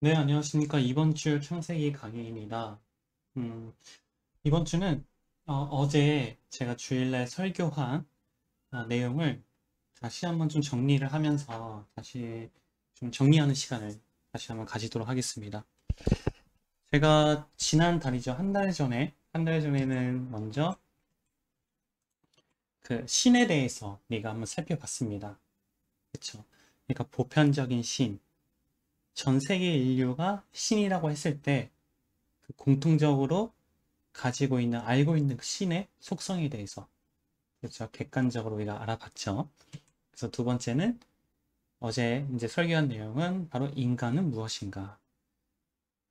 네, 안녕하십니까. 이번 주 창세기 강의입니다. 음, 이번 주는 제 제가 주일날 설교한 내용을 다시 한번 좀 정리를 하면서 다시 좀 정리하는 시간을 다시 한번 가지도록 하겠습니다. 제가 지난 달이죠. 한 달 전에는 먼저 그 신에 대해서 우리가 한번 살펴봤습니다. 그렇죠? 그러니까 보편적인 신, 전 세계 인류가 신이라고 했을 때 그 공통적으로 가지고 있는 알고 있는 그 신의 속성에 대해서 그렇죠. 객관적으로 우리가 알아봤죠. 그래서 두 번째는 어제 이제 설교한 내용은 바로 인간은 무엇인가.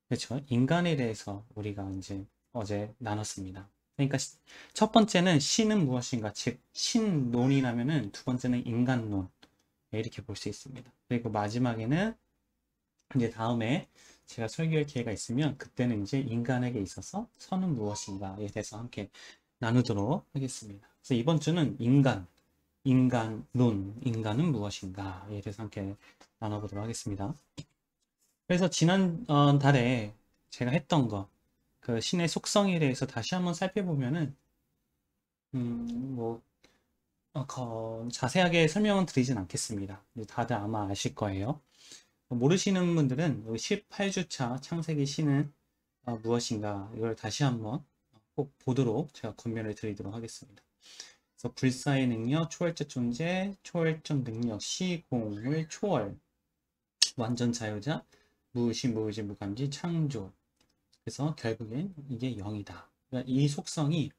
그렇죠. 인간에 대해서 우리가 이제 어제 나눴습니다. 그러니까 첫 번째는 신은 무엇인가, 즉 신론이라면은 두 번째는 인간론 이렇게 볼 수 있습니다. 그리고 마지막에는 이제 다음에 제가 설교할 기회가 있으면 그때는 이제 인간에게 있어서 선은 무엇인가에 대해서 함께 나누도록 하겠습니다. 그래서 이번 주는 인간론, 인간은 무엇인가에 대해서 함께 나눠보도록 하겠습니다. 그래서 지난 달에 제가 했던 거, 그 신의 속성에 대해서 다시 한번 살펴보면은, 뭐, 자세하게 설명은 드리진 않겠습니다. 다들 아마 아실 거예요. 모르시는 분들은 18주차 창세기 신은 무엇인가 이걸 다시 한번 꼭 보도록 제가 권면을 드리도록 하겠습니다. 그래서 불사의 능력, 초월적 존재, 초월적 능력, 시공을 초월, 완전 자유자, 무의식, 무의지, 무감지, 창조. 그래서 결국엔 이게 영이다. 그러니까 이 속성이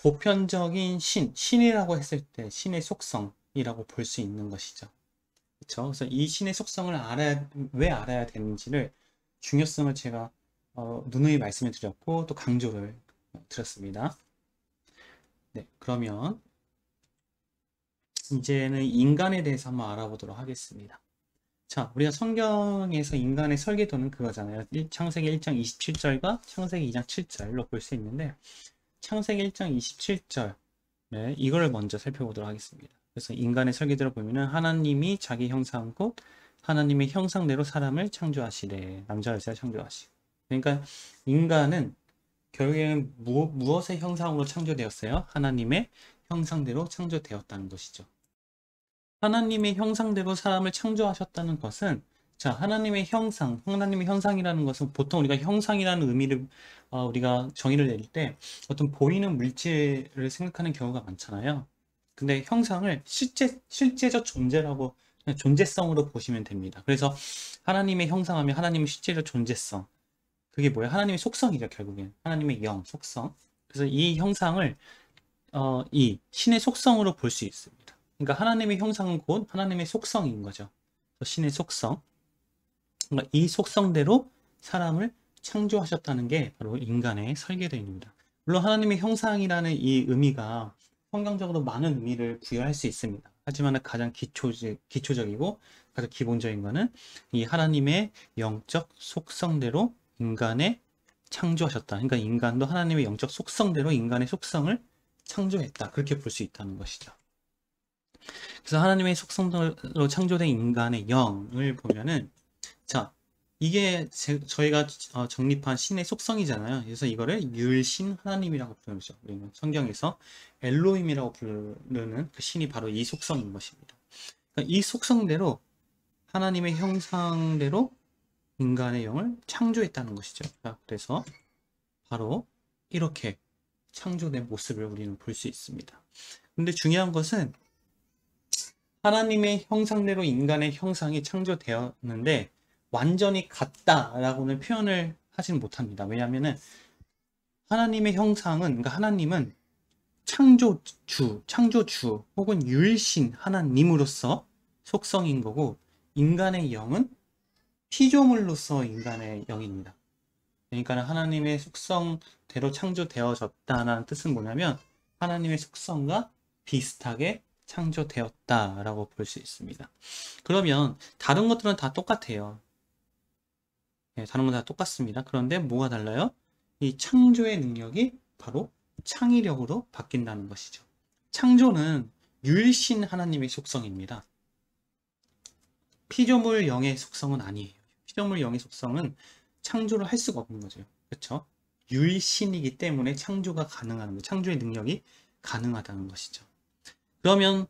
보편적인 신이라고 했을 때 신의 속성이라고 볼 수 있는 것이죠. 그렇죠? 그래서 이 신의 속성을 왜 알아야 되는지를 중요성을 제가 누누이 말씀을 드렸고 또 강조를 드렸습니다. 네, 그러면 이제는 인간에 대해서 한번 알아보도록 하겠습니다. 자, 우리가 성경에서 인간의 설계도는 그거잖아요. 창세기 1장 27절과 창세기 2장 7절로 볼 수 있는데 창세기 1장 27절 이걸 먼저 살펴보도록 하겠습니다. 그래서 인간의 설계도를 보면은 하나님이 자기 형상 곧 하나님의 형상대로 사람을 창조하시되 남자 여자를 창조하시고 그러니까 인간은 결국에는 무엇의 형상으로 창조되었어요? 하나님의 형상대로 창조되었다는 것이죠. 하나님의 형상대로 사람을 창조하셨다는 것은 자, 하나님의 형상, 하나님의 형상이라는 것은 보통 우리가 형상이라는 의미를 우리가 정의를 내릴 때 어떤 보이는 물질을 생각하는 경우가 많잖아요. 근데 형상을 실제적 존재라고 그냥 존재성으로 보시면 됩니다. 그래서 하나님의 형상하면 하나님의 실제적 존재성. 그게 뭐예요? 하나님의 속성이죠, 결국엔. 하나님의 영, 속성. 그래서 이 형상을 이 신의 속성으로 볼 수 있습니다. 그러니까 하나님의 형상은 곧 하나님의 속성인 거죠. 신의 속성. 그러니까 이 속성대로 사람을 창조하셨다는 게 바로 인간의 설계도입니다. 물론 하나님의 형상이라는 이 의미가 성경적으로 많은 의미를 부여할 수 있습니다. 하지만 가장 기초적이고 가장 기본적인 것은 이 하나님의 영적 속성대로 인간의 창조하셨다. 그러니까 인간도 하나님의 영적 속성대로 인간의 속성을 창조했다. 그렇게 볼 수 있다는 것이죠. 그래서 하나님의 속성대로 창조된 인간의 영을 보면은 자, 이게 저희가 정립한 신의 속성이잖아요. 그래서 이거를 율신 하나님이라고 부르죠. 우리는 성경에서 엘로힘이라고 부르는 그 신이 바로 이 속성인 것입니다. 그러니까 이 속성대로 하나님의 형상대로 인간의 영을 창조했다는 것이죠. 자, 그래서 바로 이렇게 창조된 모습을 우리는 볼 수 있습니다. 근데 중요한 것은 하나님의 형상대로 인간의 형상이 창조되었는데 완전히 같다라고는 표현을 하지는 못합니다. 왜냐하면은 하나님의 형상은 그러니까 하나님은 창조주 혹은 유일신 하나님으로서 속성인 거고 인간의 영은 피조물로서 인간의 영입니다. 그러니까 하나님의 속성대로 창조되어졌다는 뜻은 뭐냐면 하나님의 속성과 비슷하게 창조되었다라고 볼 수 있습니다. 그러면 다른 것들은 다 똑같아요. 네, 다른 건 다 똑같습니다. 그런데 뭐가 달라요? 이 창조의 능력이 바로 창의력으로 바뀐다는 것이죠. 창조는 유일신 하나님의 속성입니다. 피조물 영의 속성은 아니에요. 피조물 영의 속성은 창조를 할 수가 없는 거죠. 그렇죠? 율신이기 때문에 창조가 가능한 거, 창조의 능력이 가능하다는 것이죠. 그러면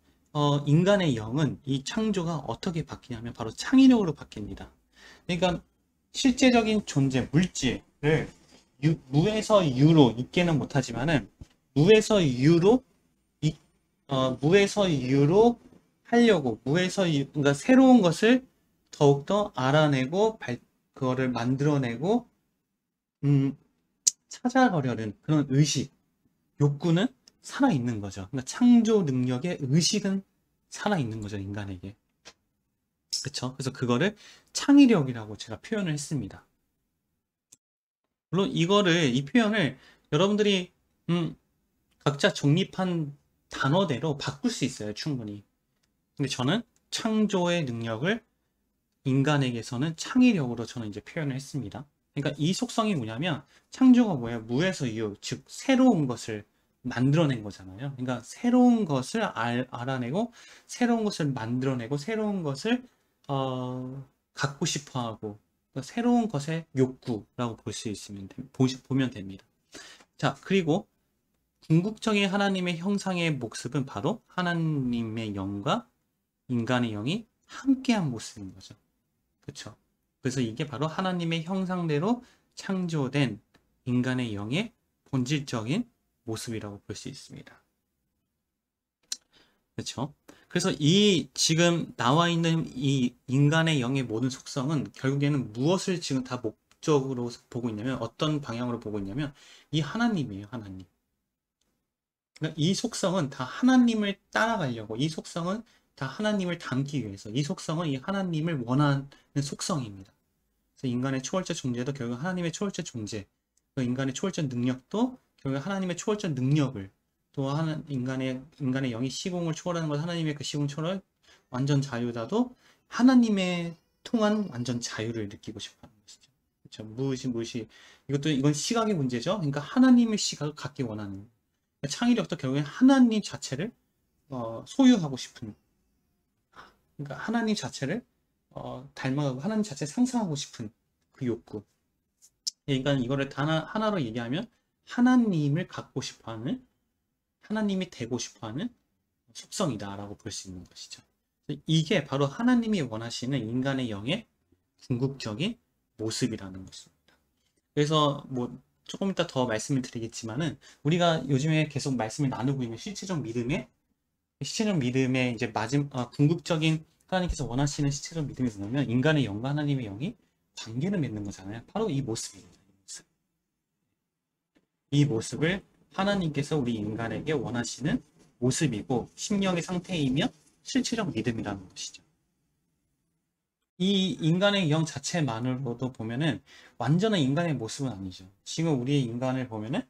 인간의 영은 이 창조가 어떻게 바뀌냐면 바로 창의력으로 바뀝니다. 그러니까 실제적인 존재, 물질을 무에서 유로 있게는 못하지만은 무에서 유로 무에서 유로 하려고 그러니까 새로운 것을 더욱더 알아내고 그거를 만들어내고 찾아가려는 그런 의식, 욕구는 살아있는 거죠. 그러니까 창조 능력의 의식은 살아있는 거죠, 인간에게. 그쵸? 그래서 그거를 창의력이라고 제가 표현을 했습니다. 물론 이 표현을 여러분들이 각자 정립한 단어대로 바꿀 수 있어요, 충분히. 근데 저는 창조의 능력을 인간에게서는 창의력으로 저는 이제 표현을 했습니다. 그러니까 이 속성이 뭐냐면 창조가 뭐예요? 무에서 유, 즉 새로운 것을 만들어낸 거잖아요. 그러니까 새로운 것을 알아내고 새로운 것을 만들어내고 새로운 것을 갖고 싶어하고 그러니까 새로운 것의 욕구라고 볼 수 있으면 보면 됩니다. 자, 그리고 궁극적인 하나님의 형상의 모습은 바로 하나님의 영과 인간의 영이 함께한 모습인 거죠. 그렇죠? 그래서 이게 바로 하나님의 형상대로 창조된 인간의 영의 본질적인 모습이라고 볼 수 있습니다. 그렇죠? 그래서 이 지금 나와 있는 이 인간의 영의 모든 속성은 결국에는 무엇을 지금 다 목적으로 보고 있냐면 어떤 방향으로 보고 있냐면 이 하나님이에요, 하나님. 그러니까 이 속성은 다 하나님을 따라가려고 이 속성은 다 하나님을 닮기 위해서 이 속성은 이 하나님을 원하는 속성입니다. 그래서 인간의 초월적 존재도 결국 하나님의 초월적 존재, 그 인간의 초월적 능력도 결국 하나님의 초월적 능력을 또 인간의 영이 시공을 초월하는 것 하나님의 그 시공 초월 완전 자유다도 하나님의 통한 완전 자유를 느끼고 싶어하는 것이죠. 그렇죠? 무엇이 이건 시각의 문제죠. 그러니까 하나님의 시각을 갖기 원하는 창의력도 결국엔 하나님 자체를 소유하고 싶은 그러니까 하나님 자체를 닮아가고 하나님 자체 상상하고 싶은 그 욕구. 그러니까 이거를 하나로 얘기하면 하나님을 갖고 싶어하는 하나님이 되고 싶어하는 속성이다라고 볼 수 있는 것이죠. 이게 바로 하나님이 원하시는 인간의 영의 궁극적인 모습이라는 것입니다. 그래서 뭐 조금 이따 더 말씀을 드리겠지만은 우리가 요즘에 계속 말씀을 나누고 있는 실체적 믿음의 이제 궁극적인 하나님께서 원하시는 실체적 믿음이 뭐냐면 인간의 영과 하나님의 영이 관계를 맺는 거잖아요. 바로 이 모습입니다. 이 모습을 하나님께서 우리 인간에게 원하시는 모습이고 심령의 상태이며 실체적 믿음이라는 것이죠. 이 인간의 영 자체만으로도 보면은 완전한 인간의 모습은 아니죠. 지금 우리의 인간을 보면은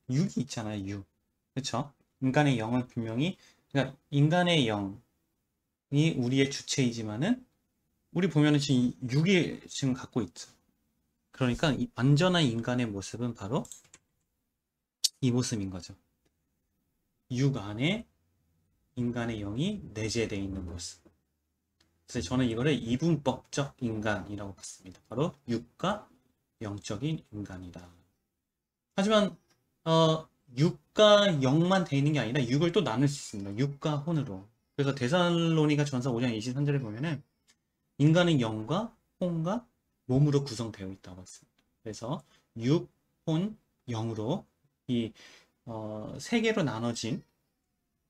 육이 있잖아요. 육. 그렇죠? 인간의 영은 분명히 그러니까 인간의 영이 우리의 주체이지만은 우리 보면은 지금 육이 지금 갖고 있죠. 그러니까 이 완전한 인간의 모습은 바로 이 모습인 거죠. 육 안에 인간의 영이 내재되어 있는 모습. 그래서 저는 이거를 이분법적 인간이라고 봤습니다. 바로 육과 영적인 인간이다. 하지만 육과 영만 되어 있는 게 아니라 육을 또 나눌 수 있습니다. 육과 혼으로. 그래서 데살로니가 전서 5장 23절에 보면은 인간은 영과 혼과 몸으로 구성되어 있다고 했습니다. 그래서 육, 혼, 영으로 이 세 개로 나눠진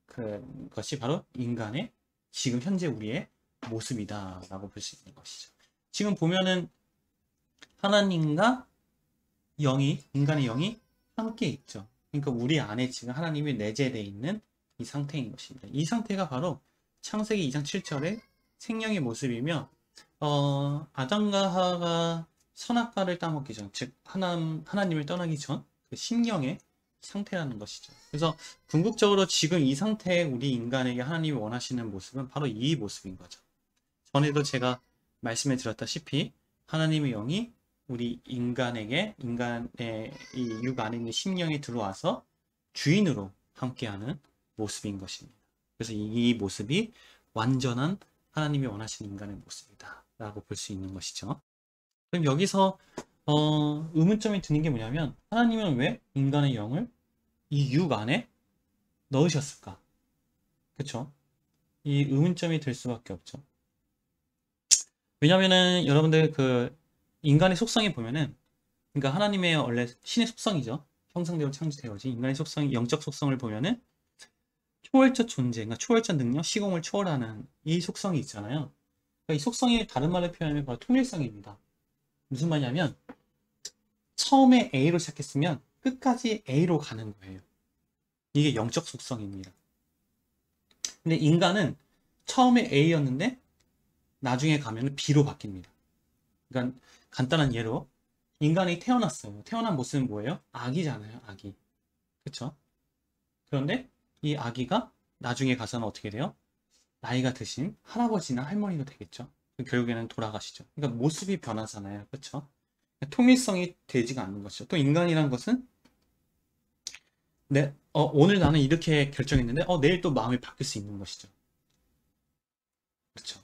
그것이 바로 인간의 지금 현재 우리의 모습이다 라고 볼 수 있는 것이죠. 지금 보면은 하나님과 인간의 영이 함께 있죠. 그러니까 우리 안에 지금 하나님이 내재되어 있는 이 상태인 것입니다. 이 상태가 바로 창세기 2장 7절의 생명의 모습이며 아담과 하와가 선악과를 따먹기 전, 즉 하나님을 떠나기 전 그 심령의 상태라는 것이죠. 그래서 궁극적으로 지금 이 상태의 우리 인간에게 하나님이 원하시는 모습은 바로 이 모습인 거죠. 전에도 제가 말씀을 드렸다시피 하나님의 영이 우리 인간의 이 육 안에 있는 심령에 들어와서 주인으로 함께하는 모습인 것입니다. 그래서 이 모습이 완전한 하나님이 원하시는 인간의 모습이다 라고 볼 수 있는 것이죠. 그럼 여기서 의문점이 드는 게 뭐냐면, 하나님은 왜 인간의 영을 이 육 안에 넣으셨을까? 그쵸? 이 의문점이 들 수밖에 없죠. 왜냐면은 여러분들 그 인간의 속성에 보면은, 그러니까 하나님의 원래 신의 속성이죠. 형상대로 창조되어진 인간의 속성, 영적 속성을 보면은 초월적 존재, 그러니까 초월적 능력, 시공을 초월하는 이 속성이 있잖아요. 그러니까 이 속성이 다른 말로 표현하면 바로 통일성입니다. 무슨 말이냐면, 처음에 A로 시작했으면 끝까지 A로 가는 거예요. 이게 영적 속성입니다. 근데 인간은 처음에 A였는데 나중에 가면 B로 바뀝니다. 그러니까 간단한 예로, 인간이 태어났어요. 태어난 모습은 뭐예요? 아기잖아요, 아기. 그쵸? 그런데 이 아기가 나중에 가서는 어떻게 돼요? 나이가 드신 할아버지나 할머니가 되겠죠. 결국에는 돌아가시죠. 그러니까 모습이 변하잖아요. 그쵸? 통일성이 되지가 않는 것이죠. 또 인간이란 것은 오늘 나는 이렇게 결정했는데 내일 또 마음이 바뀔 수 있는 것이죠. 그렇죠.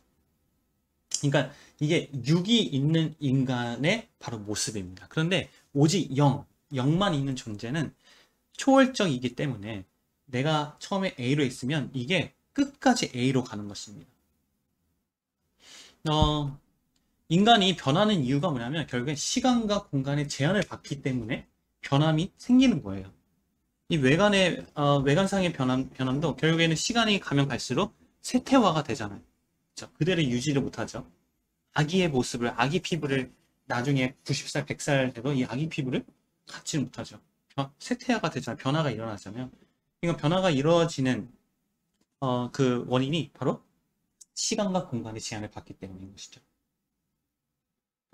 그러니까 이게 육이 있는 인간의 바로 모습입니다. 그런데 오직 영만 있는 존재는 초월적이기 때문에 내가 처음에 A로 했으면 이게 끝까지 A로 가는 것입니다. 인간이 변하는 이유가 뭐냐면 결국엔 시간과 공간의 제한을 받기 때문에 변함이 생기는 거예요. 이 외관상의 변함도 결국에는 시간이 가면 갈수록 세태화가 되잖아요. 그렇죠? 그대로 유지를 못하죠. 아기의 모습을, 아기 피부를 나중에 90살, 100살 돼도 이 아기 피부를 갖지 못하죠. 세태화가 되잖아요. 변화가 일어나잖아요. 그러니까 변화가 이루어지는 그 원인이 바로 시간과 공간의 제한을 받기 때문인 것이죠.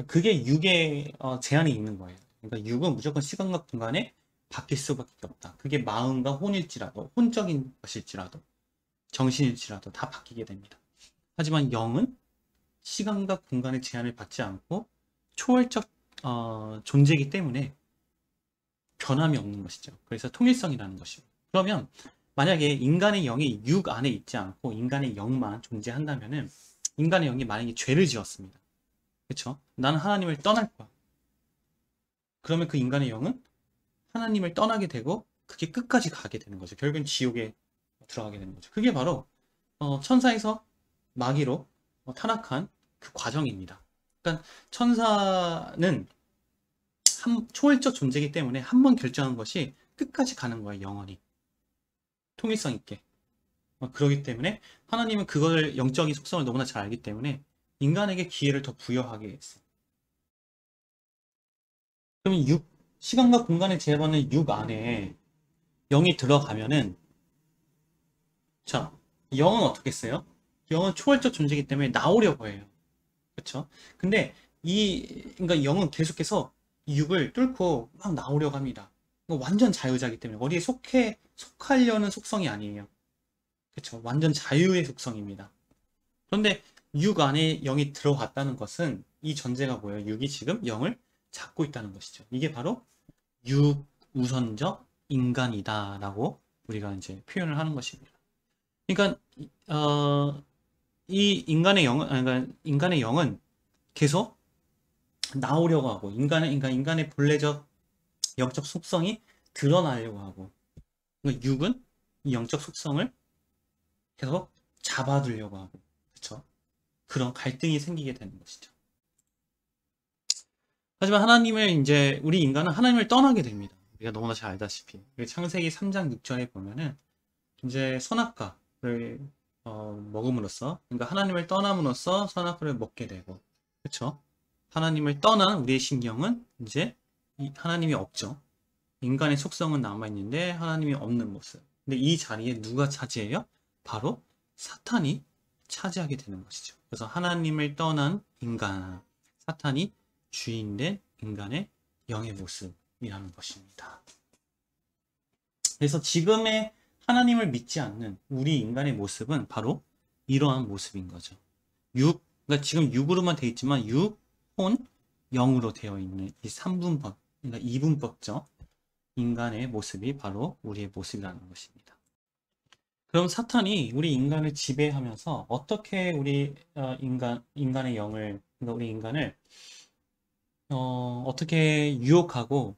그게 육의 제한이 있는 거예요. 그러니까 육은 무조건 시간과 공간에 바뀔 수밖에 없다. 그게 마음과 혼일지라도, 혼적인 것일지라도, 정신일지라도 다 바뀌게 됩니다. 하지만 영은 시간과 공간의 제한을 받지 않고 초월적 존재이기 때문에 변함이 없는 것이죠. 그래서 통일성이라는 것이죠. 그러면 만약에 인간의 영이 육 안에 있지 않고 인간의 영만 존재한다면은, 인간의 영이 만약에 죄를 지었습니다. 그렇죠? 나는 하나님을 떠날 거야. 그러면 그 인간의 영은 하나님을 떠나게 되고 그게 끝까지 가게 되는 거죠. 결국엔 지옥에 들어가게 되는 거죠. 그게 바로 천사에서 마귀로 타락한 그 과정입니다. 그러니까 천사는 초월적 존재이기 때문에 한 번 결정한 것이 끝까지 가는 거예요. 영원히. 통일성 있게. 그러기 때문에 하나님은 그걸, 영적인 속성을 너무나 잘 알기 때문에 인간에게 기회를 더 부여하게 했어요. 그러면 시간과 공간에 제한받는 육 안에 영이 들어가면은, 자, 영은 어떻게 했어요? 영은 초월적 존재이기 때문에 나오려고 해요. 그렇죠? 근데 그러니까 영은 계속해서 육을 뚫고 막 나오려고 합니다. 완전 자유자이기 때문에 어디에 속하려는 속성이 아니에요. 그렇죠? 완전 자유의 속성입니다. 그런데 육 안에 영이 들어갔다는 것은 이 전제가 뭐예요? 육이 지금 영을 잡고 있다는 것이죠. 이게 바로 육우선적 인간이다라고 우리가 이제 표현을 하는 것입니다. 그러니까 이 인간의 영은 계속 나오려고 하고, 인간의 본래적 영적 속성이 드러나려고 하고, 그러니까 육은 이 영적 속성을 계속 잡아두려고 하고, 그렇죠? 그런 갈등이 생기게 되는 것이죠. 하지만 우리 인간은 하나님을 떠나게 됩니다. 우리가 너무나 잘 알다시피 창세기 3장 6절에 보면은 이제 선악과를 먹음으로써, 그러니까 하나님을 떠남으로써 선악과를 먹게 되고, 그렇죠? 하나님을 떠난 우리의 신경은 이제 하나님이 없죠. 인간의 속성은 남아있는데 하나님이 없는 모습. 근데 이 자리에 누가 차지해요? 바로 사탄이 차지하게 되는 것이죠. 그래서 하나님을 떠난 인간, 사탄이 주인된 인간의 영의 모습이라는 것입니다. 그래서 지금의 하나님을 믿지 않는 우리 인간의 모습은 바로 이러한 모습인 거죠. 그러니까 지금 육으로만 되어 있지만 육, 혼, 영으로 되어 있는 이 3분법, 그러니까 이분법적 인간의 모습이 바로 우리의 모습이라는 것입니다. 그럼 사탄이 우리 인간을 지배하면서 어떻게 우리 인간의 영을, 그러니까 우리 인간을 어떻게 유혹하고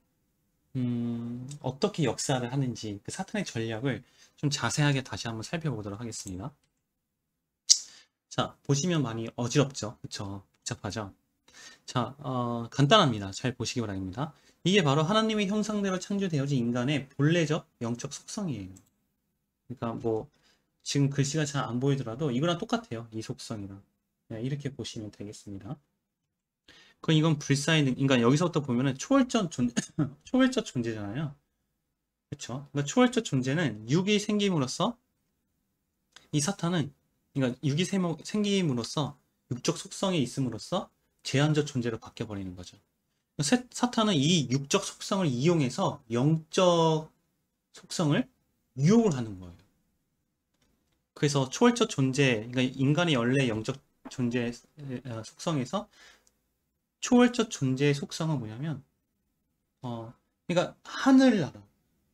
어떻게 역사를 하는지 그 사탄의 전략을 좀 자세하게 다시 한번 살펴보도록 하겠습니다. 자, 보시면 많이 어지럽죠? 그쵸? 복잡하죠? 자, 간단합니다. 잘 보시기 바랍니다. 이게 바로 하나님의 형상대로 창조되어진 인간의 본래적 영적 속성이에요. 그러니까 뭐 지금 글씨가 잘 안 보이더라도 이거랑 똑같아요. 이 속성이랑. 네, 이렇게 보시면 되겠습니다. 그럼 이건 불사의 그러니까 여기서부터 보면은 초월적 존재잖아요. 그렇죠? 그러니까 초월적 존재는 육이 생김으로써 이 사탄은 그러니까 육이 생김으로써 육적 속성이 있음으로써 제한적 존재로 바뀌어 버리는 거죠. 사탄은 이 육적 속성을 이용해서 영적 속성을 유혹을 하는 거예요. 그래서 초월적 존재, 그러니까 인간의 원래 영적 존재 속성에서 초월적 존재의 속성은 뭐냐면, 그러니까 하늘나라,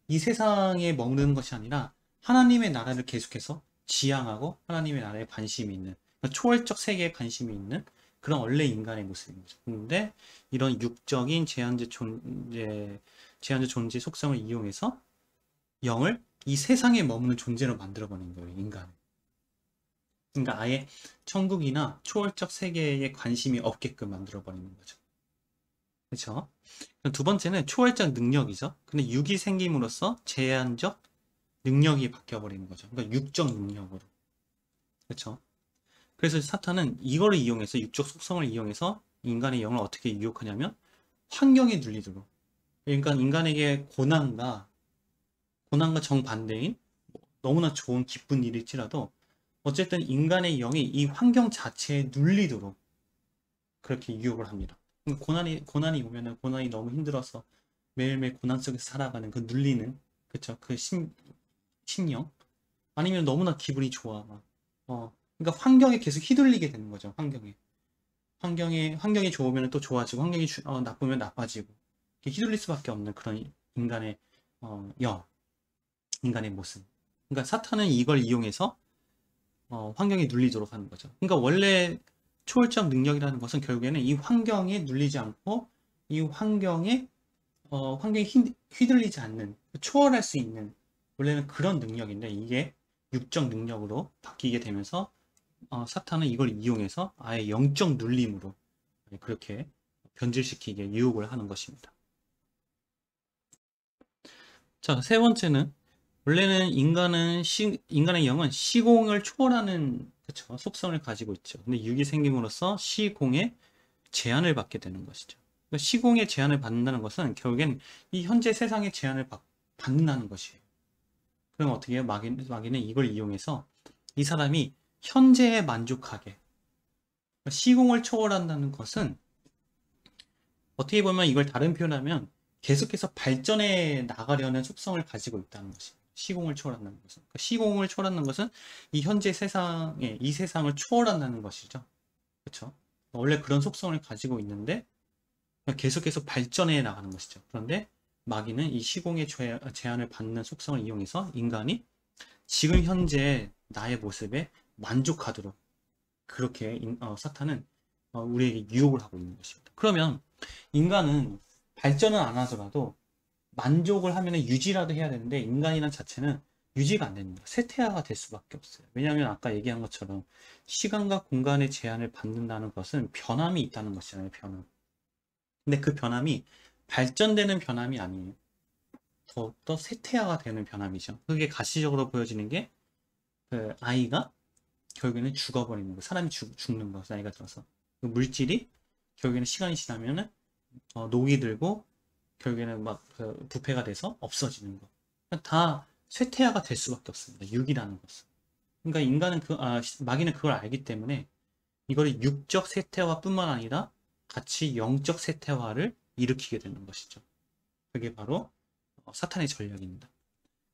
이 세상에 머무르는 것이 아니라 하나님의 나라를 계속해서 지향하고 하나님의 나라에 관심이 있는, 그러니까 초월적 세계에 관심이 있는 그런 원래 인간의 모습입니다. 그런데 이런 육적인 제한적 존재 속성을 이용해서 영을 이 세상에 머무는 존재로 만들어버리는 거예요, 인간을. 그러니까 아예 천국이나 초월적 세계에 관심이 없게끔 만들어버리는 거죠. 그렇죠? 두 번째는 초월적 능력이죠. 근데 육이 생김으로써 제한적 능력이 바뀌어버리는 거죠. 그러니까 육적 능력으로. 그렇죠? 그래서 사탄은 이거를 이용해서 육적 속성을 이용해서 인간의 영을 어떻게 유혹하냐면 환경에 눌리도록. 그러니까 인간에게 고난과 정반대인 너무나 좋은 기쁜 일일지라도 어쨌든 인간의 영이 이 환경 자체에 눌리도록 그렇게 유혹을 합니다. 고난이 오면은 고난이 너무 힘들어서 매일매일 고난 속에서 살아가는 그 눌리는, 그쵸? 그 심령? 아니면 너무나 기분이 좋아. 그러니까 환경에 계속 휘둘리게 되는 거죠. 환경이 좋으면 또 좋아지고, 환경이 나쁘면 나빠지고, 휘둘릴 수밖에 없는 그런 인간의, 인간의 모습. 그러니까 사탄은 이걸 이용해서 환경에 눌리도록 하는 거죠. 그러니까 원래 초월적 능력이라는 것은 결국에는 이 환경에 눌리지 않고 이 환경에 휘둘리지 않는, 초월할 수 있는 원래는 그런 능력인데 이게 육적 능력으로 바뀌게 되면서 사탄은 이걸 이용해서 아예 영적 눌림으로 그렇게 변질시키게 유혹을 하는 것입니다. 자, 세 번째는 원래는 인간의 영은 시공을 초월하는, 그쵸, 속성을 가지고 있죠. 근데 육이 생김으로써 시공에 제한을 받게 되는 것이죠. 그러니까 시공의 제한을 받는다는 것은 결국엔 이 현재 세상의 제한을 받는다는 것이에요. 그럼 어떻게 해요? 마귀는 이걸 이용해서 이 사람이 현재에 만족하게, 그러니까 시공을 초월한다는 것은 어떻게 보면 이걸 다른 표현하면 계속해서 발전해 나가려는 속성을 가지고 있다는 것입니다. 시공을 초월한다는 것은. 그러니까 시공을 초월한다는 것은 이 현재 세상에, 이 세상을 초월한다는 것이죠. 그렇죠? 원래 그런 속성을 가지고 있는데 계속해서 발전해 나가는 것이죠. 그런데 마귀는 이 시공의 제한을 받는 속성을 이용해서 인간이 지금 현재 나의 모습에 만족하도록 그렇게 사탄은 우리에게 유혹을 하고 있는 것입니다. 그러면 인간은 발전은 안 하더라도 만족을 하면 유지라도 해야 되는데 인간이란 자체는 유지가 안 됩니다. 쇠퇴화가 될 수밖에 없어요. 왜냐하면 아까 얘기한 것처럼 시간과 공간의 제한을 받는다는 것은 변함이 있다는 것이잖아요. 변함. 근데 그 변함이 발전되는 변함이 아니에요. 더욱더 쇠퇴화가 되는 변함이죠. 그게 가시적으로 보여지는 게 그 아이가 결국에는 죽어버리는 거, 사람이 죽는 거, 나이가 들어서. 그 물질이 결국에는 시간이 지나면은 녹이 들고 결국에는 막 부패가 돼서 없어지는 거. 다 쇠퇴화가 될 수밖에 없습니다. 육이라는 것은. 그러니까 마귀는 그걸 알기 때문에 이거를 육적 쇠퇴화뿐만 아니라 같이 영적 쇠퇴화를 일으키게 되는 것이죠. 그게 바로 사탄의 전략입니다.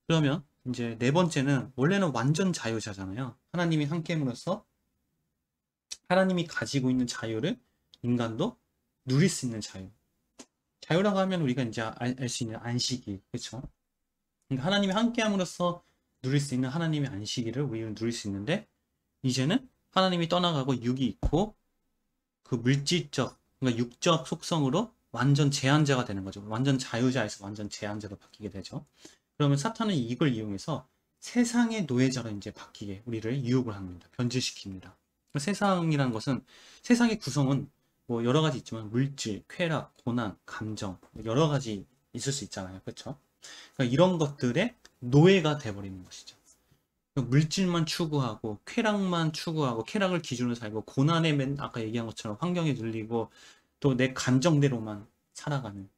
그러면 이제 네 번째는 원래는 완전 자유자잖아요. 하나님이 함께함으로써 하나님이 가지고 있는 자유를 인간도 누릴 수 있는 자유. 자유라고 하면 우리가 이제 알 수 있는 안식이, 그렇죠? 그러니까 하나님이 함께함으로써 누릴 수 있는 하나님의 안식일을 우리는 누릴 수 있는데, 이제는 하나님이 떠나가고 육이 있고 그 물질적, 그러니까 육적 속성으로 완전 제한자가 되는 거죠. 완전 자유자에서 완전 제한자로 바뀌게 되죠. 그러면 사탄은 이걸 이용해서 세상의 노예자로 이제 바뀌게 우리를 유혹을 합니다. 변질시킵니다. 세상이라는 것은, 세상의 구성은 뭐 여러 가지 있지만 물질, 쾌락, 고난, 감정 여러 가지 있을 수 있잖아요. 그렇죠? 그러니까 이런 것들의 노예가 돼버리는 것이죠. 물질만 추구하고 쾌락만 추구하고 쾌락을 기준으로 살고 고난에 아까 얘기한 것처럼 환경에 눌리고 또 내 감정대로만 살아가는,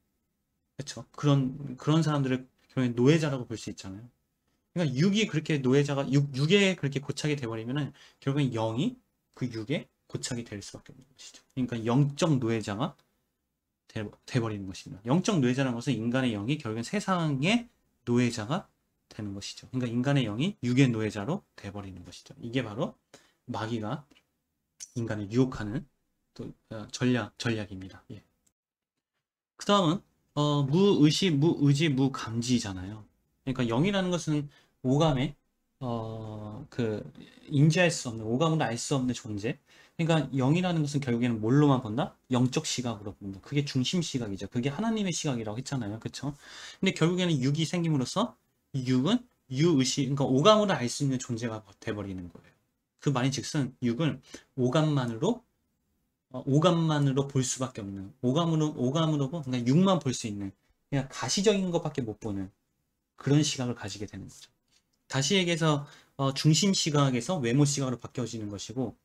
그렇죠? 그런 사람들을 결국엔 노예자라고 볼 수 있잖아요. 그러니까 육이 그렇게 노예자가 육에 그렇게 고착이 돼버리면은 결국엔 영이 그 육에 고착이 될 수밖에 없는 것이죠. 그러니까 영적 노예자가 돼버리는 것입니다. 영적 노예자라는 것은 인간의 영이 결국엔 세상의 노예자가 되는 것이죠. 그러니까 인간의 영이 육의 노예자로 돼버리는 것이죠. 이게 바로 마귀가 인간을 유혹하는 또 전략입니다. 예. 그 다음은 무의식, 무의지, 무감지잖아요. 그러니까 영이라는 것은 오감에 인지할 수 없는, 오감으로 알 수 없는 존재. 그러니까 영이라는 것은 결국에는 뭘로만 본다? 영적 시각으로 본다. 그게 중심 시각이죠. 그게 하나님의 시각이라고 했잖아요. 그렇죠? 근데 결국에는 육이 생김으로써 이 육은 유의식, 그러니까 오감으로 알 수 있는 존재가 돼버리는 거예요. 그 말인즉슨 육은 오감만으로 볼 수밖에 없는, 오감으로 그러니까 육만 볼 수 있는, 그냥 가시적인 것밖에 못 보는 그런 시각을 가지게 되는 거죠. 다시 얘기해서 중심 시각에서 외모 시각으로 바뀌어지는 것이고,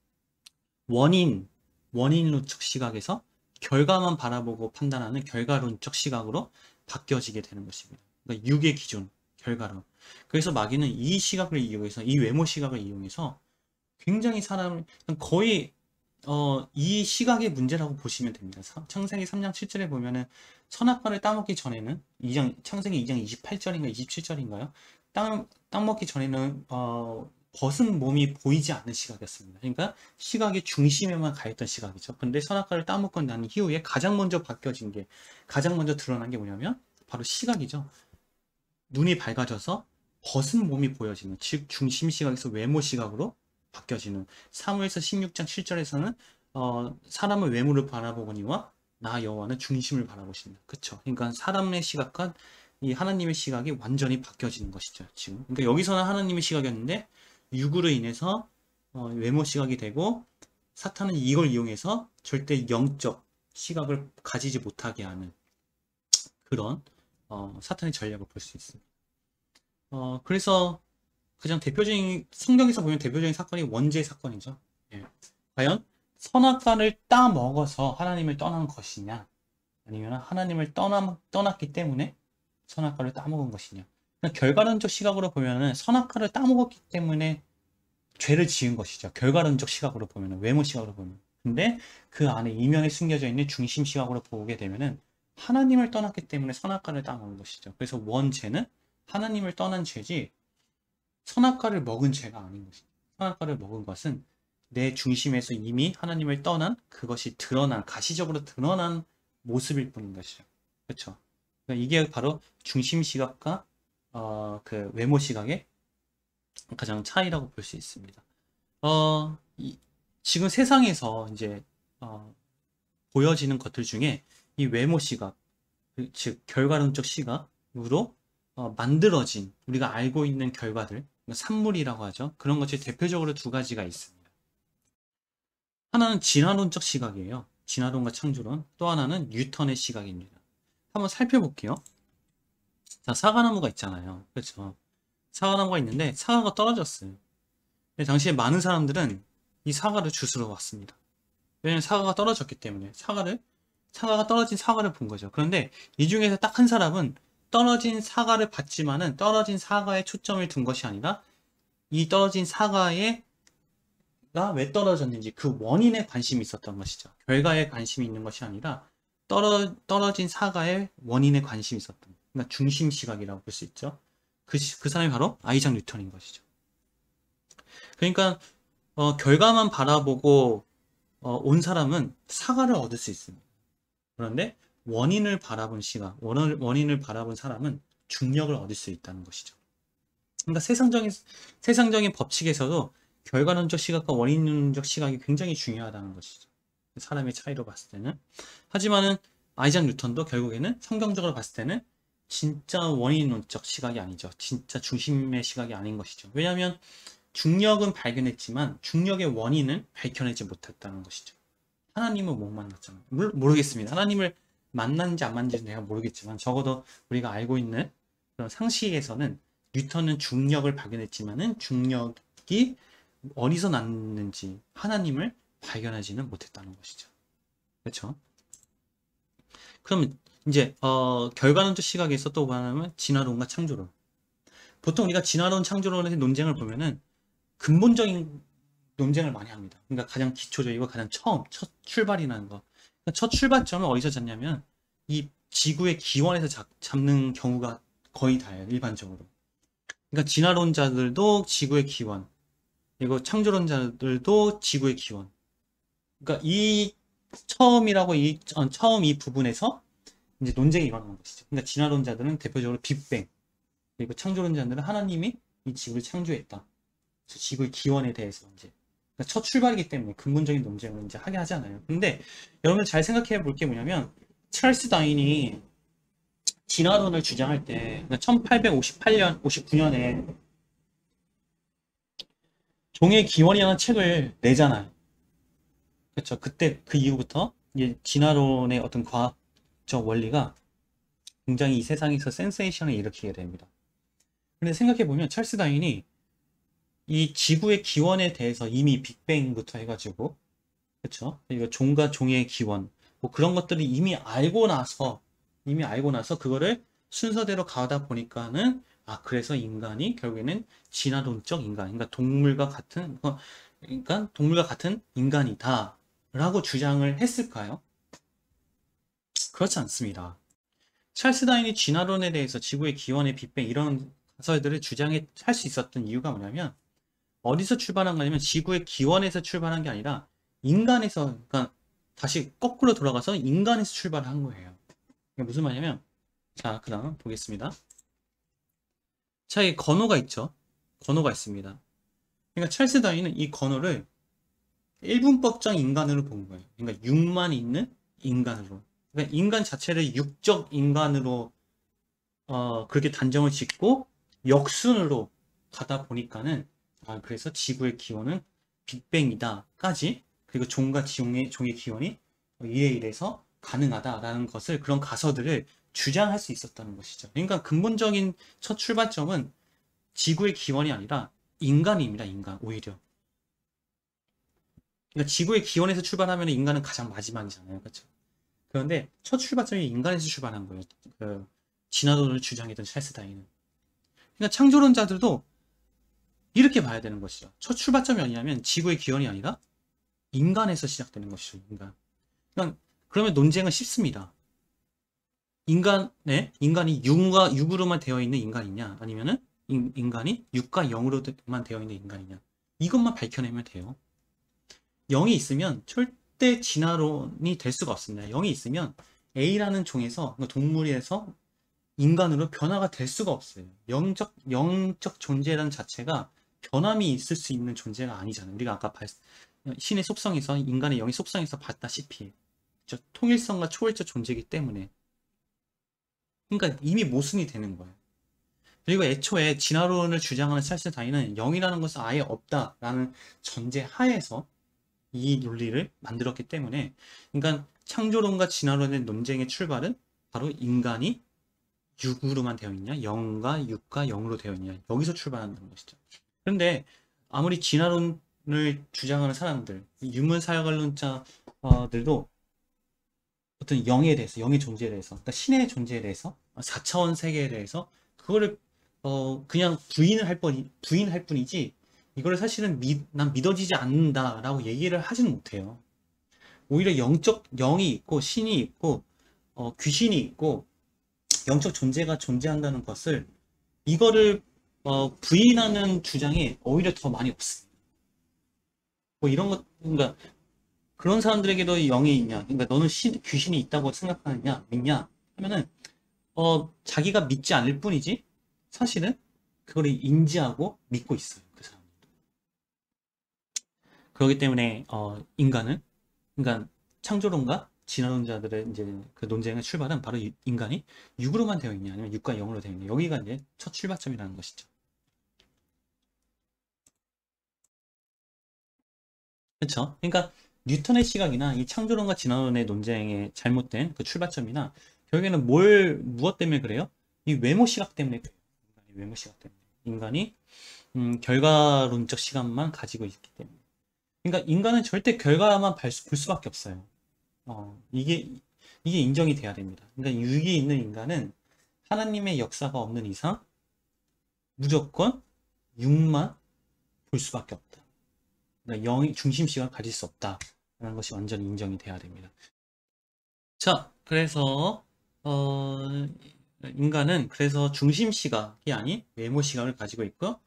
원인론적 시각에서 결과만 바라보고 판단하는 결과론적 시각으로 바뀌어지게 되는 것입니다. 그러니까 육의 기준, 결과론. 그래서 마귀는 이 시각을 이용해서, 이 외모 시각을 이용해서 굉장히 사람을 거의 이 시각의 문제라고 보시면 됩니다. 창세기 3장 7절에 보면은 선악과를 따먹기 전에는 창세기 2장 28절인가 27절인가요? 땅 먹기 전에는 벗은 몸이 보이지 않는 시각이었습니다. 그러니까 시각의 중심에만 가 있던 시각이죠. 근데 선악과를 따먹고 난 이후에 가장 먼저 드러난 게 뭐냐면 바로 시각이죠. 눈이 밝아져서 벗은 몸이 보여지는, 즉 중심 시각에서 외모 시각으로 바뀌어지는. 사무엘서 16장 7절에서는 사람의 외모를 바라보거니와 나 여호와는 중심을 바라보신다. 그쵸? 그러니까 사람의 시각과 이 하나님의 시각이 완전히 바뀌어지는 것이죠. 지금. 그러니까 여기서는 하나님의 시각이었는데 육으로 인해서 외모 시각이 되고, 사탄은 이걸 이용해서 절대 영적 시각을 가지지 못하게 하는 그런 사탄의 전략을 볼 수 있습니다. 그래서 가장 대표적인, 성경에서 보면 대표적인 사건이 원죄의 사건이죠. 예. 과연 선악과를 따먹어서 하나님을 떠난 것이냐, 아니면 하나님을 떠났기 때문에 선악과를 따먹은 것이냐. 그러니까 결과론적 시각으로 보면은 선악과를 따먹었기 때문에 죄를 지은 것이죠. 결과론적 시각으로 보면은, 외모 시각으로 보면. 근데 그 안에 이면에 숨겨져 있는 중심 시각으로 보게 되면은 하나님을 떠났기 때문에 선악과를 따먹은 것이죠. 그래서 원죄는 하나님을 떠난 죄지 선악과를 먹은 죄가 아닌 것입니다. 선악과를 먹은 것은 내 중심에서 이미 하나님을 떠난, 그것이 가시적으로 드러난 모습일 뿐인 것이죠. 그렇죠? 그러니까 이게 바로 중심 시각과 그 외모 시각의 가장 차이라고 볼 수 있습니다. 지금 세상에서 이제 보여지는 것들 중에 이 외모 시각, 즉 결과론적 시각으로 만들어진 우리가 알고 있는 결과들, 산물이라고 하죠. 그런 것이 대표적으로 두 가지가 있습니다. 하나는 진화론적 시각이에요. 진화론과 창조론. 또 하나는 뉴턴의 시각입니다. 한번 살펴볼게요. 자, 사과나무가 있잖아요. 그렇죠? 사과나무가 있는데 사과가 떨어졌어요. 근데 당시에 많은 사람들은 이 사과를 주스러 왔습니다. 왜냐면 사과가 떨어졌기 때문에 사과가 떨어진 사과를 본 거죠. 그런데 이 중에서 딱 한 사람은 떨어진 사과를 봤지만은 떨어진 사과에 초점을 둔 것이 아니라 이 떨어진 사과가 왜 떨어졌는지 그 원인에 관심이 있었던 것이죠. 결과에 관심이 있는 것이 아니라 떨어진 사과의 원인에 관심이 있었던, 그러니까 중심 시각이라고 볼 수 있죠. 그 사람이 바로 아이작 뉴턴인 것이죠. 그러니까 결과만 바라보고 온 사람은 사과를 얻을 수 있습니다. 그런데 원인을 바라본 사람은 중력을 얻을 수 있다는 것이죠. 그러니까 세상적인 법칙에서도 결과론적 시각과 원인론적 시각이 굉장히 중요하다는 것이죠. 사람의 차이로 봤을 때는. 하지만은 아이작 뉴턴도 결국에는 성경적으로 봤을 때는 진짜 원인론적 시각이 아니죠. 진짜 중심의 시각이 아닌 것이죠. 왜냐하면 중력은 발견했지만 중력의 원인은 밝혀내지 못했다는 것이죠. 하나님은 못 만났잖아요. 모르겠습니다. 하나님을 만났는지 안 만났는지 내가 모르겠지만 적어도 우리가 알고 있는 그런 상식에서는 뉴턴은 중력을 발견했지만은 중력이 어디서 났는지 하나님을 발견하지는 못했다는 것이죠. 그렇죠? 그럼 이제 결과론적 시각에서 또 말하면 진화론과 창조론. 보통 우리가 진화론, 창조론의 논쟁을 보면은 근본적인 논쟁을 많이 합니다. 그러니까 가장 기초적이고 가장 첫 출발이라는 거. 그러니까 첫 출발점을 어디서 잡냐면 이 지구의 기원에서 잡는 경우가 거의 다예요. 일반적으로. 그러니까 진화론자들도 지구의 기원, 그리고 창조론자들도 지구의 기원. 그러니까 이 처음 이 부분에서 이제 논쟁이 일어나는 것이죠. 그러니까 진화론자들은 대표적으로 빅뱅, 그리고 창조론자들은 하나님이 이 지구를 창조했다. 그래서 지구의 기원에 대해서 이제 그러니까 첫 출발이기 때문에 근본적인 논쟁을 이제 하게 하잖아요. 근데 여러분 잘 생각해 볼 게 뭐냐면 찰스 다윈이 진화론을 주장할 때 1858년, 59년에 종의 기원이라는 책을 내잖아요. 그렇죠. 그때 그 이후부터 이제 진화론의 어떤 과학적 원리가 굉장히 이 세상에서 센세이션을 일으키게 됩니다. 근데 생각해 보면 찰스 다윈이 이 지구의 기원에 대해서 이미 빅뱅부터 해가지고 그렇죠. 그리고 종과 종의 기원 뭐 그런 것들을 이미 알고 나서 그거를 순서대로 가다 보니까는 그래서 인간이 결국에는 진화론적 인간, 그러니까 동물과 같은 인간이다라고 주장을 했을까요? 그렇지 않습니다. 찰스 다윈이 진화론에 대해서 지구의 기원의 빅뱅 이런 가설들을 주장할 수 있었던 이유가 뭐냐면 어디서 출발한 거냐면 지구의 기원에서 출발한 게 아니라 인간에서, 그러니까 다시 거꾸로 돌아가서 인간에서 출발한 거예요. 이게 무슨 말이냐면 자, 그 다음 보겠습니다. 자, 이 건호가 있죠. 건호가 있습니다. 그러니까 찰스 다윈은 이 건호를 일분법적 인간으로 본 거예요. 그러니까 육만 있는 인간으로. 그러니까 인간 자체를 육적 인간으로 그렇게 단정을 짓고 역순으로 가다 보니까는 그래서 지구의 기원은 빅뱅이다까지 그리고 종과 종의 기원이 이래 이래서 가능하다라는 것을 그런 가설들을 주장할 수 있었다는 것이죠. 그러니까 근본적인 첫 출발점은 지구의 기원이 아니라 인간입니다. 인간 오히려. 그러니까 지구의 기원에서 출발하면 인간은 가장 마지막이잖아요. 그렇죠? 그런데 첫 출발점이 인간에서 출발한 거예요. 그 진화론을 주장했던 찰스 다윈은. 그러니까 창조론자들도 이렇게 봐야 되는 것이죠. 첫 출발점이 어디냐면 지구의 기원이 아니라 인간에서 시작되는 것이죠. 인간. 그러면 논쟁은 쉽습니다. 인간이 육으로만 되어 있는 인간이냐 아니면은 인간이 육과 영으로만 되어 있는 인간이냐 이것만 밝혀내면 돼요. 0이 있으면 절대 진화론이 될 수가 없습니다. 0이 있으면 A라는 종에서 동물에서 인간으로 변화가 될 수가 없어요. 영적 존재라는 자체가 변함이 있을 수 있는 존재가 아니잖아요. 우리가 아까 신의 속성에서 인간의 영의 속성에서 봤다시피 통일성과 초월적 존재이기 때문에 그러니까 이미 모순이 되는 거예요. 그리고 애초에 진화론을 주장하는 찰스 다윈은 영이라는 것은 아예 없다라는 전제 하에서 이 논리를 만들었기 때문에 그러니까 창조론과 진화론의 논쟁의 출발은 바로 인간이 육으로만 되어 있냐, 영과 육과 영으로 되어 있냐 여기서 출발한다는 것이죠. 그런데 아무리 진화론을 주장하는 사람들, 유물사회론자들도 어떤 영에 대해서, 영의 존재에 대해서, 그러니까 신의 존재에 대해서, 4차원 세계에 대해서 그거를 그냥 부인할 뿐이지 이거를 사실은 난 믿어지지 않는다라고 얘기를 하지는 못해요. 오히려 영이 있고 신이 있고 귀신이 있고 영적 존재가 존재한다는 것을 이거를 부인하는 주장이 오히려 더 많이 없습니다. 뭐 이런 것, 그러니까 그런 사람들에게도 영이 있냐, 그러니까 너는 귀신이 있다고 생각하느냐, 믿냐 하면은 자기가 믿지 않을 뿐이지 사실은 그걸 인지하고 믿고 있어요. 그 사람들도. 그렇기 때문에 인간은 그러니까 창조론과 진화론자들의 이제 그 논쟁의 출발은 바로 인간이 6으로만 되어 있냐 아니면 6과 0으로 되어 있냐, 여기가 이제 첫 출발점이라는 것이죠. 그렇죠? 그러니까 뉴턴의 시각이나 이 창조론과 진화론의 논쟁의 잘못된 그 출발점이나 결국에는 무엇 때문에 그래요? 이 외모 시각 때문에 그래요. 인간이 외모 시각 때문에. 인간이 결과론적 시각만 가지고 있기 때문에. 그러니까 인간은 절대 결과만 볼 수밖에 없어요. 이게 인정이 돼야 됩니다. 그러니까 유기에 있는 인간은 하나님의 역사가 없는 이상 무조건 육만 볼 수밖에 없다. 그러니까 영이 중심 시각을 가질 수 없다라는 것이 완전히 인정이 돼야 됩니다. 자, 그래서 인간은 그래서 중심 시각이 아닌 외모 시각을 가지고 있고,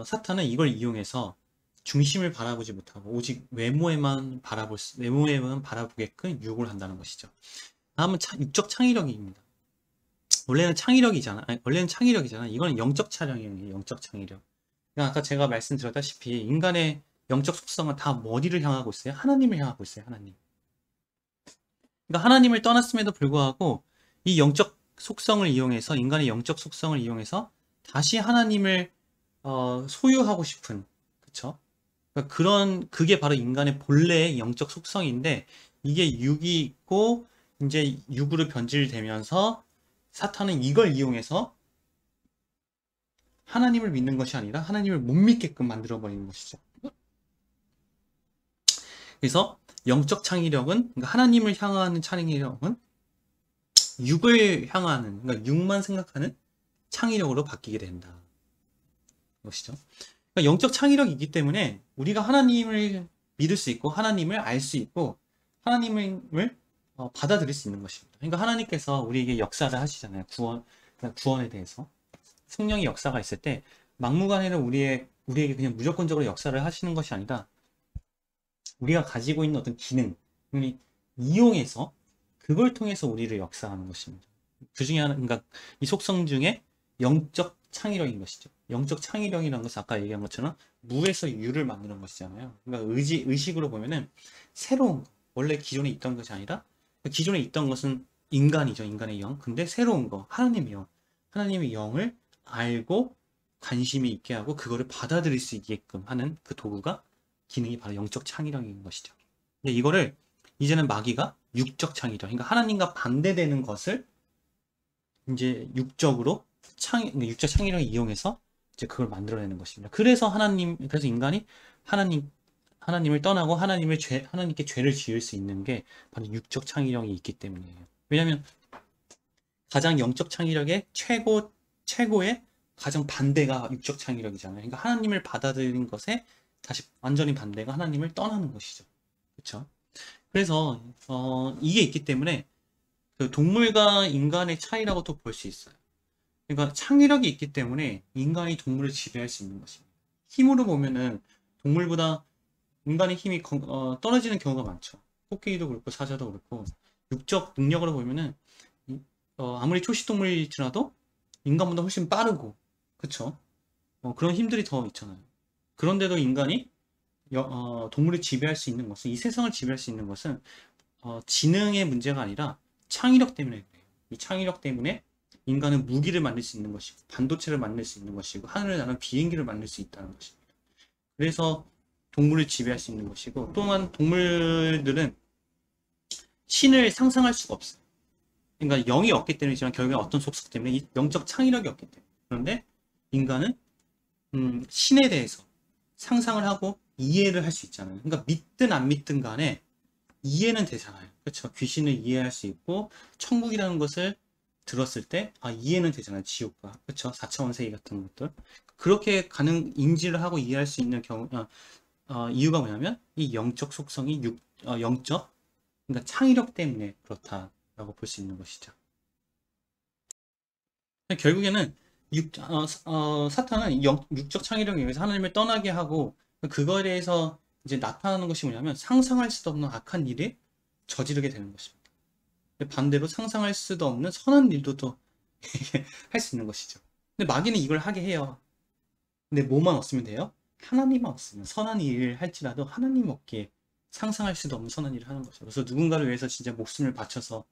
사탄은 이걸 이용해서 중심을 바라보지 못하고 오직 외모에만 바라보게끔 유혹을 한다는 것이죠. 다음은 육적 창의력입니다. 원래는 창의력이잖아. 이거는 영적 창의력이에요. 영적 창의력. 그러니까 아까 제가 말씀드렸다시피 인간의 영적 속성은 다 어디를 향하고 있어요? 하나님을 향하고 있어요. 하나님. 그러니까 하나님을 떠났음에도 불구하고 이 영적 속성을 이용해서, 인간의 영적 속성을 이용해서 다시 하나님을 소유하고 싶은, 그쵸? 그러니까 그게 바로 인간의 본래의 영적 속성인데, 이게 육이 있고 이제 육으로 변질되면서 사탄은 이걸 이용해서 하나님을 믿는 것이 아니라 하나님을 못 믿게끔 만들어 버리는 것이죠. 그래서 영적 창의력은, 그러니까 하나님을 향하는 창의력은 육을 향하는, 그러니까 육만 생각하는 창의력으로 바뀌게 된다. 것이죠. 그러니까 영적 창의력이 있기 때문에 우리가 하나님을 믿을 수 있고 하나님을 알 수 있고 하나님을 받아들일 수 있는 것입니다. 그러니까 하나님께서 우리에게 역사를 하시잖아요. 구원에 대해서. 성령의 역사가 있을 때 막무가내로 우리에게 그냥 무조건적으로 역사를 하시는 것이 아니라 우리가 가지고 있는 어떤 기능을 이용해서 그걸 통해서 우리를 역사하는 것입니다. 그 중에 하나, 그러니까 이 속성 중에 영적 창의력인 것이죠. 영적 창의력이라는 것은 아까 얘기한 것처럼 무에서 유를 만드는 것이잖아요. 그러니까 의식으로 보면은 새로운 거, 원래 기존에 있던 것이 아니라 기존에 있던 것은 인간이죠. 인간의 영. 근데 새로운 거, 하나님의 영. 하나님의 영을 알고 관심이 있게 하고 그거를 받아들일 수 있게끔 하는 그 도구가, 기능이 바로 영적 창의력인 것이죠. 근데 이거를 이제는 마귀가 육적 창의력, 그러니까 하나님과 반대되는 것을 이제 육적 창의력을 이용해서 이제 그걸 만들어내는 것입니다. 그래서 인간이 하나님을 떠나고 하나님께 죄를 지을 수 있는 게 바로 육적 창의력이 있기 때문이에요. 왜냐하면 가장 영적 창의력의 최고의 가장 반대가 육적 창의력이잖아요. 그러니까 하나님을 받아들이는 것에 다시 완전히 반대가 하나님을 떠나는 것이죠. 그렇죠? 그래서 이게 있기 때문에 그 동물과 인간의 차이라고 또 볼 수 있어요. 그러니까 창의력이 있기 때문에 인간이 동물을 지배할 수 있는 것입니다. 힘으로 보면은 동물보다 인간의 힘이 떨어지는 경우가 많죠. 코끼리도 그렇고 사자도 그렇고, 육적 능력으로 보면은 아무리 초식동물이더라도 인간보다 훨씬 빠르고, 그쵸? 그런 힘들이 더 있잖아요. 그런데도 인간이 동물을 지배할 수 있는 것은, 이 세상을 지배할 수 있는 것은 지능의 문제가 아니라 창의력 때문에 그래요. 이 창의력 때문에 인간은 무기를 만들 수 있는 것이고 반도체를 만들 수 있는 것이고 하늘을 나는 비행기를 만들 수 있다는 것입니다. 그래서 동물을 지배할 수 있는 것이고, 또한 동물들은 신을 상상할 수가 없어요. 그러니까 영이 없기 때문이지만 결국에 어떤 속성 때문에 이 영적 창의력이 없기 때문에. 그런데 인간은 신에 대해서 상상을 하고 이해를 할 수 있잖아요. 그러니까 믿든 안 믿든 간에 이해는 되잖아요. 그렇죠? 귀신을 이해할 수 있고 천국이라는 것을 들었을 때 이해는 되잖아요. 지옥과, 그렇죠? 4차원 세계 같은 것들. 그렇게 인지를 하고 이해할 수 있는 이유가 뭐냐면 이 영적 속성이 그러니까 창의력 때문에 그렇다라고 볼 수 있는 것이죠. 결국에는 사탄은 육적 창의력에 의해서 하나님을 떠나게 하고, 그거에 대해서 이제 나타나는 것이 뭐냐면 상상할 수도 없는 악한 일을 저지르게 되는 것입니다. 반대로 상상할 수도 없는 선한 일도 또 할 수 있는 것이죠. 근데 마귀는 이걸 하게 해요. 근데 뭐만 없으면 돼요? 하나님만 없으면 선한 일을 할지라도 하나님 없기에 상상할 수도 없는 선한 일을 하는 거죠. 그래서 누군가를 위해서 진짜 목숨을 바쳐서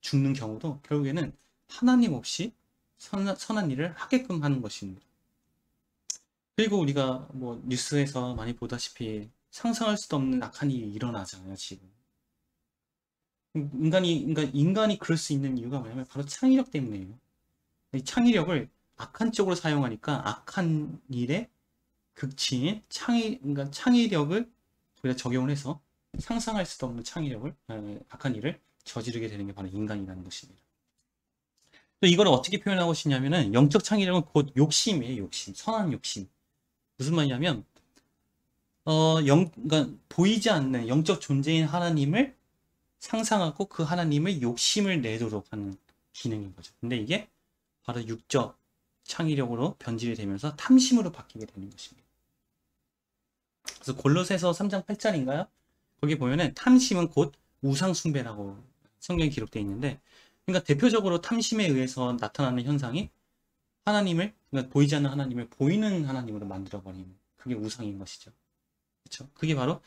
죽는 경우도 결국에는 하나님 없이 선한 일을 하게끔 하는 것입니다. 그리고 우리가 뭐 뉴스에서 많이 보다시피 상상할 수도 없는 악한 일이 일어나잖아요, 지금. 인간이 그럴 수 있는 이유가 뭐냐면 바로 창의력 때문이에요. 이 창의력을 악한 쪽으로 사용하니까 악한 일의 극치인 창의력을 우리가 적용을 해서 상상할 수도 없는 창의력을, 악한 일을 저지르게 되는 게 바로 인간이라는 것입니다. 또 이걸 어떻게 표현하고 싶냐면은 영적 창의력은 곧 욕심이에요, 욕심. 선한 욕심. 무슨 말이냐면, 그러니까 보이지 않는 영적 존재인 하나님을 상상하고 그 하나님의 욕심을 내도록 하는 기능인 거죠. 근데 이게 바로 육적 창의력으로 변질이 되면서 탐심으로 바뀌게 되는 것입니다. 그래서 골로새서 3장 8절인가요? 거기 보면은 탐심은 곧 우상숭배라고 성경에 기록되어 있는데, 그러니까 대표적으로 탐심에 의해서 나타나는 현상이 그러니까 보이지 않는 하나님을 보이는 하나님으로 만들어버리는, 그게 우상인 것이죠. 그렇죠? 그게 바로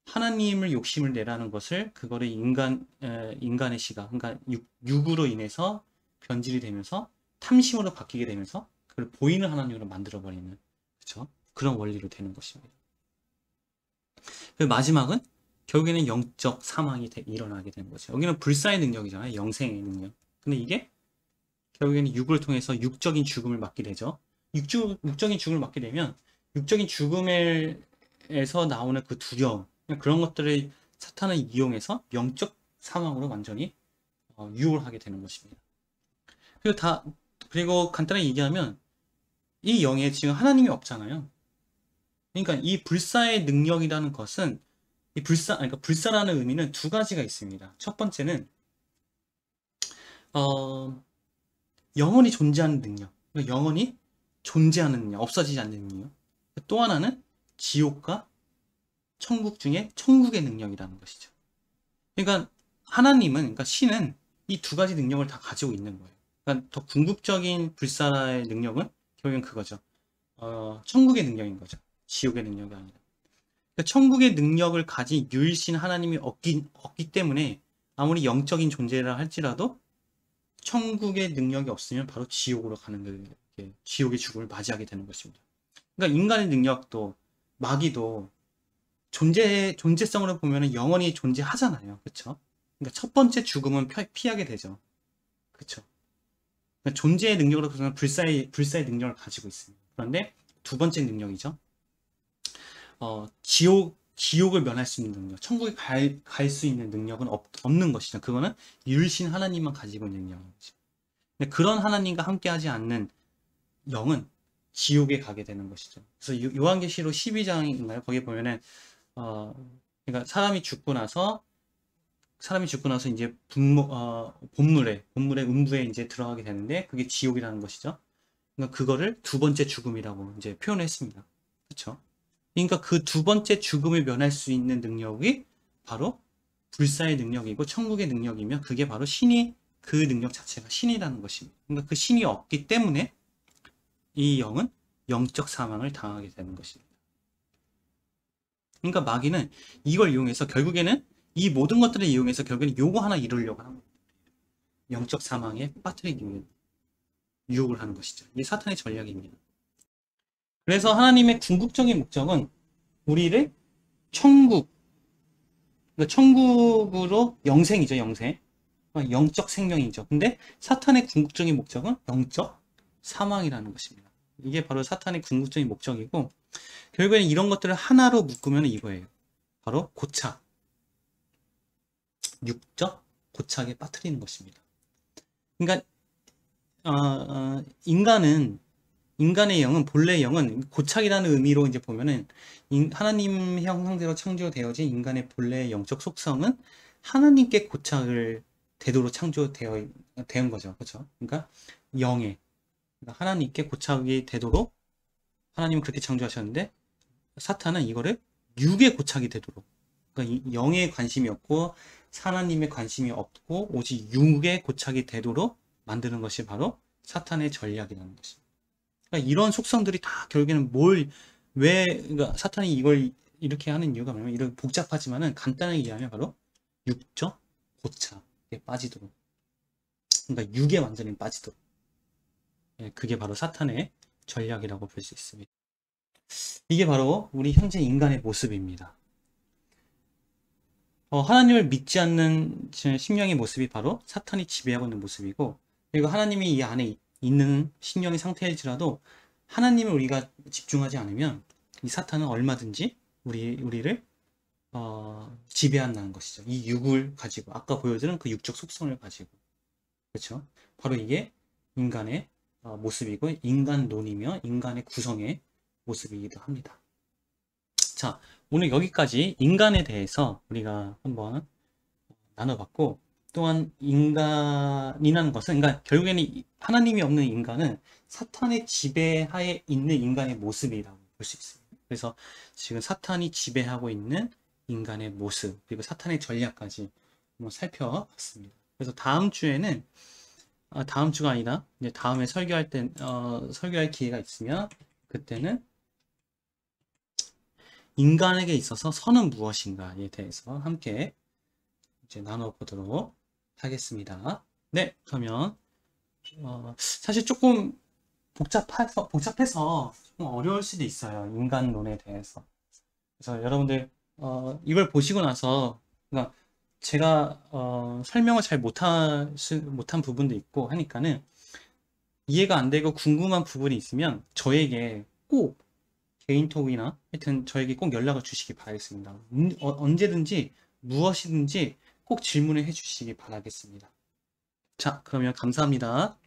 하나님을 욕심을 내라는 것을, 그거를 인간의 시각, 그러니까 육으로 인해서 변질이 되면서 탐심으로 바뀌게 되면서 그걸 보이는 하나님으로 만들어버리는, 그렇죠? 그런 원리로 되는 것입니다. 그 마지막은 결국에는 영적 사망이 일어나게 되는 거죠. 여기는 불사의 능력이잖아요. 영생의 능력. 근데 이게 결국에는 육을 통해서 육적인 죽음을 맞게 되죠. 육적인 죽음을 맞게 되면 육적인 죽음에서 나오는 그 두려움, 그런 것들을 사탄을 이용해서 영적 사망으로 완전히 유혹을 하게 되는 것입니다. 그리고 간단하게 얘기하면 이 영에 지금 하나님이 없잖아요. 그러니까 이 불사의 능력이라는 것은 그러니까 불사라는 의미는 두 가지가 있습니다. 첫 번째는 영원히 존재하는 능력, 그러니까 영원히 존재하는 능력, 없어지지 않는 능력. 또 하나는 지옥과 천국 중에 천국의 능력이라는 것이죠. 그러니까 그러니까 신은 이 두 가지 능력을 다 가지고 있는 거예요. 그러니까 더 궁극적인 불사의 능력은 결국엔 그거죠. 천국의 능력인 거죠. 지옥의 능력이 아니라. 그러니까 천국의 능력을 가진 유일신 하나님이 없기 때문에 아무리 영적인 존재라 할지라도 천국의 능력이 없으면 바로 지옥으로 가는 지옥의 죽음을 맞이하게 되는 것입니다. 그러니까 인간의 능력도 마귀도 존재성으로 보면 영원히 존재하잖아요. 그렇죠? 그러니까 첫 번째 죽음은 피하게 되죠. 그렇죠? 그러니까 존재의 능력으로 보면 불사의 능력을 가지고 있습니다. 그런데 두 번째 능력이죠. 지옥을 면할 수 있는 능력, 천국에 갈 수 있는 능력은 없는 것이죠. 그거는 유일신 하나님만 가지고 있는 능력이죠. 근데 그런 하나님과 함께하지 않는 영은 지옥에 가게 되는 것이죠. 그래서 요한계시록 12장인가요? 거기 보면은 그러니까 사람이 죽고 나서 이제 본물의 음부에 이제 들어가게 되는데 그게 지옥이라는 것이죠. 그러니까 그거를 두 번째 죽음이라고 이제 표현했습니다. 그렇죠? 그러니까 그 두 번째 죽음을 면할 수 있는 능력이 바로 불사의 능력이고 천국의 능력이며, 그게 바로 그 능력 자체가 신이라는 것입니다. 그러니까 그 신이 없기 때문에 이 영은 영적 사망을 당하게 되는 것입니다. 그러니까 마귀는 이걸 이용해서 결국에는 이 모든 것들을 이용해서 결국에는 요거 하나 이루려고 하는 겁니다. 영적 사망에 빠뜨리기 위해 유혹을 하는 것이죠. 이게 사탄의 전략입니다. 그래서 하나님의 궁극적인 목적은 우리를 그러니까 천국으로 영생이죠, 영생. 영적 생명이죠. 근데 사탄의 궁극적인 목적은 영적 사망이라는 것입니다. 이게 바로 사탄의 궁극적인 목적이고, 결국에는 이런 것들을 하나로 묶으면 이거예요. 바로 육적 고착에 빠뜨리는 것입니다. 그러니까 인간의 영은, 본래 영은 고착이라는 의미로 이제 보면은 하나님 형상대로 창조되어진 인간의 본래의 영적 속성은 하나님께 고착을 되도록 된 거죠. 그렇죠? 그러니까 그러니까 하나님께 고착이 되도록 하나님은 그렇게 창조하셨는데, 사탄은 이거를 육의 고착이 되도록, 그러니까 영에 관심이 없고 하나님의 관심이 없고 오직 육의 고착이 되도록 만드는 것이 바로 사탄의 전략이라는 것입니다. 그러니까 이런 속성들이 다 결국에는 그러니까 사탄이 이걸 이렇게 하는 이유가 뭐냐면, 이렇게 복잡하지만은 간단하게 얘기하면 바로 육적 고착에 빠지도록, 그러니까 육에 완전히 빠지도록, 예, 그게 바로 사탄의 전략이라고 볼 수 있습니다. 이게 바로 우리 현재 인간의 모습입니다. 하나님을 믿지 않는 심령의 모습이 바로 사탄이 지배하고 있는 모습이고, 그리고 하나님이 이 안에 있는 심령의 상태일지라도 하나님을 우리가 집중하지 않으면 이 사탄은 얼마든지 우리를 지배한다는 것이죠. 이 육을 가지고, 아까 보여드린 그 육적 속성을 가지고, 그렇죠? 바로 이게 인간의 모습이고 인간론이며 인간의 구성의 모습이기도 합니다. 자, 오늘 여기까지 인간에 대해서 우리가 한번 나눠봤고, 또한 인간이라는 것은, 그러니까 결국에는 하나님이 없는 인간은 사탄의 지배하에 있는 인간의 모습이라고 볼 수 있습니다. 그래서 지금 사탄이 지배하고 있는 인간의 모습, 그리고 사탄의 전략까지 한번 살펴봤습니다. 그래서 다음 주에는, 다음 주가 아니라 이제 다음에 설교할 기회가 있으면, 그때는 인간에게 있어서 선은 무엇인가에 대해서 함께 이제 나눠보도록 하겠습니다. 네, 그러면 사실 조금 복잡해서 좀 어려울 수도 있어요. 인간론에 대해서. 그래서 여러분들 이걸 보시고 나서, 그러니까 제가 설명을 잘 못한 부분도 있고 하니까는, 이해가 안 되고 궁금한 부분이 있으면 저에게 꼭 개인톡이나 하여튼 저에게 꼭 연락을 주시기 바라겠습니다. 언제든지 무엇이든지 꼭 질문을 해주시기 바라겠습니다. 자, 그러면 감사합니다.